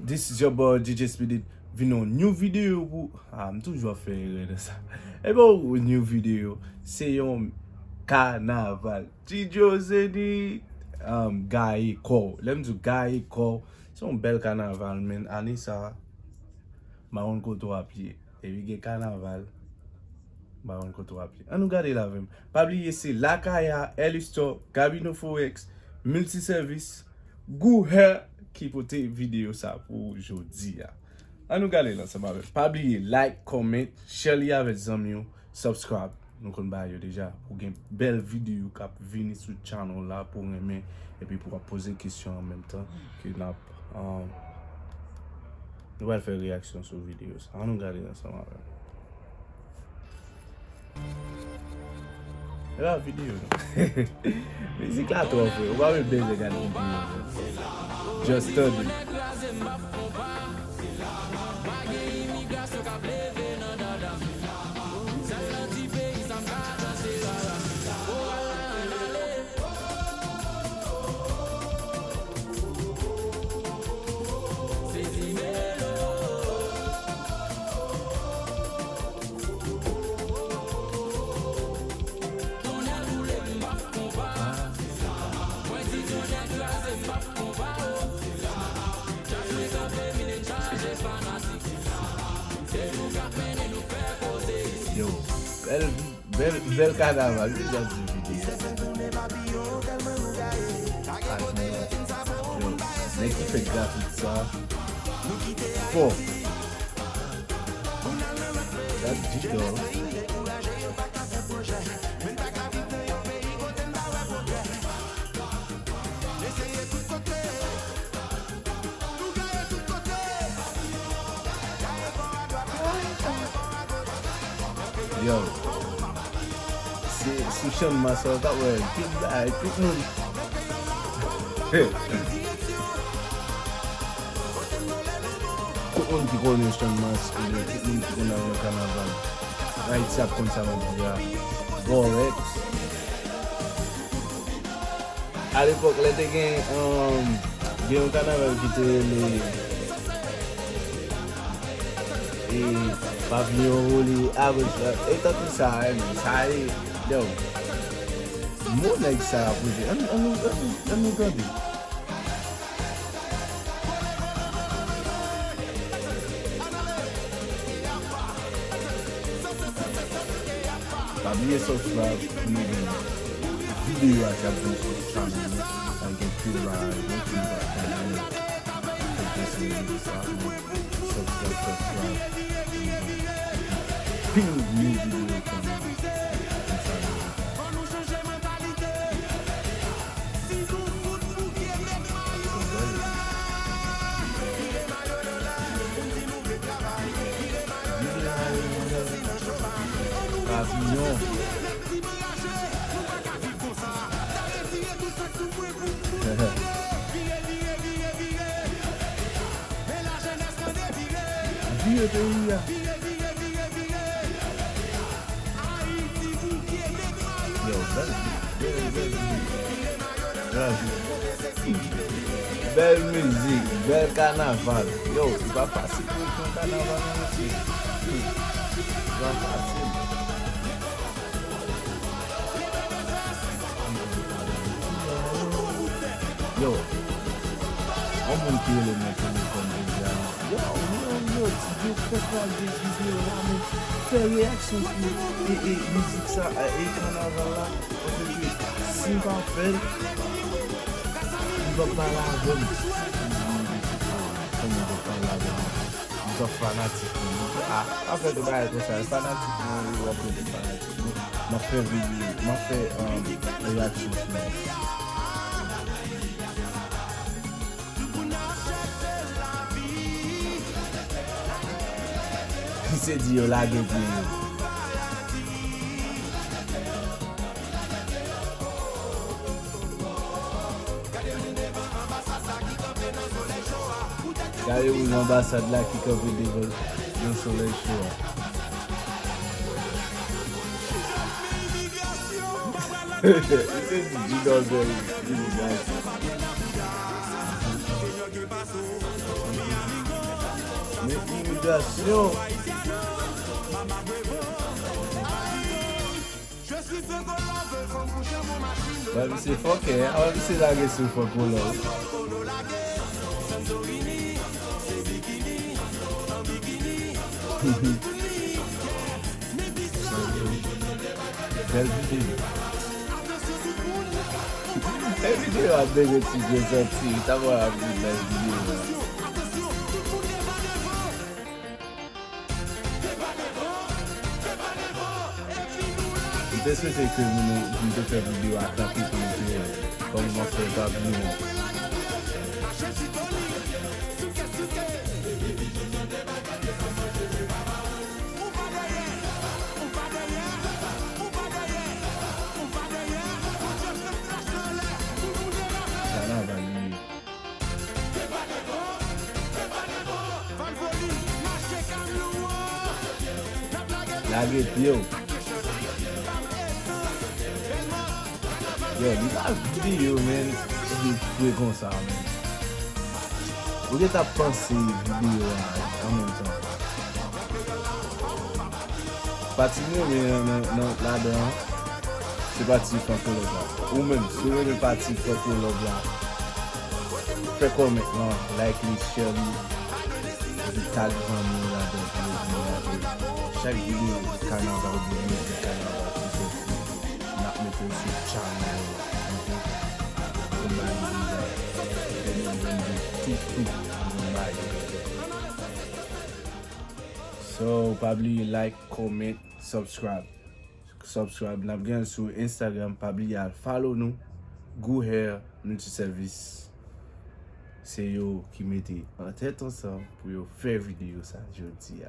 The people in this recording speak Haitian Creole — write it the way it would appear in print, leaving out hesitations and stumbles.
this is your boy DJ Speedy. Vin nou new video pou... m toujwa fè de sa. E bon, new video. Se yon Kanaval. Tidjo se di... GAYE KREYOL. Lem di GAYE KREYOL. Se yon bel Kanaval men. Ani sa... Maron koto apye. E wige Kanaval. Maron koto apye. Anou gade la vem. Pabliye se Lakaya, Elisto, Gabino Forex, Multiservice, GAYE ki pote video sa pou jodi ya. Anou gade la sa babe. Pabliye like, comment, share li avec zami yo, subscribe. Nou kon ba yo deja pou gen bel video kap vini sou channel la pou reme et puis pour poser question en même temps que nap nou va faire réaction sur vidéo sa. Anou gade la sa babe. La vidéo. Musique la trop frère. On va me baiser regarder vidéo. Just study. Yo, bel Kanaval, vi jan di video. Yo, nek ki fe grafik sa. Fo. Dat jito. Yo, si chan maso tak wè, pik bay, pik moun. Kouk moun ki kon yon chan mas, pik moun ki kon yon Kanaval. Ay tsak kon sa man diya. Gorex. A l'epok lete gen yon Kanaval ki te pavillon roli, average, e tatou sa, sa e, yo, moun ek sa apouje, anou gade. Pabliye subscribe, video a kapten sou channel, a gen pil la, subscribe. Ping new video coming. Belle musique, bel Kanaval. Yo, c'est pas facile pour un Kanaval aussi. C'est pas facile. Yo, on monte le mec comme déjà. Yo, tu fais quoi des vidéos là, mais fais réaction sur et musique ça et Kanaval là. Si on va faire, on va parler avec nous sommes fanatiques. Après de bail comme ça, fanatique, on va faire des fanatiques. M'a fait vidéo, m'a fait réaction. Il s'est dit, la gueule. Gade ou l'ambassade la ki kope yon soleil chaud. You know that. immigration. Ouais, c'est fuck, hein. On va essayer d'aller sur fuck pour là. Belle vidéo. La vidéo a bien été sorti. T'as vu la vidéo. Je souhaite que nous faire une vidéo à taper pour nous comme on fait pas nous. Kanaval lui. La guette yo. Yo, li pa video men, di fwe kon sa men. Ou ge ta panse video an men tan. Pati nou men la dan, se pati fanko log la. Ou men, se men pati fanko log la. Fè comment nan, like li, share li. Di tag van nou la dan. Chak video Kanaval di music Kanaval. Not making YouTube channel. So probably like, comment, subscribe. N'a bien sur Instagram, probably follow nous. GAYE multi-service. C'est yo qui mettez en tête ensemble pour yo faire vidéo ça, je dis.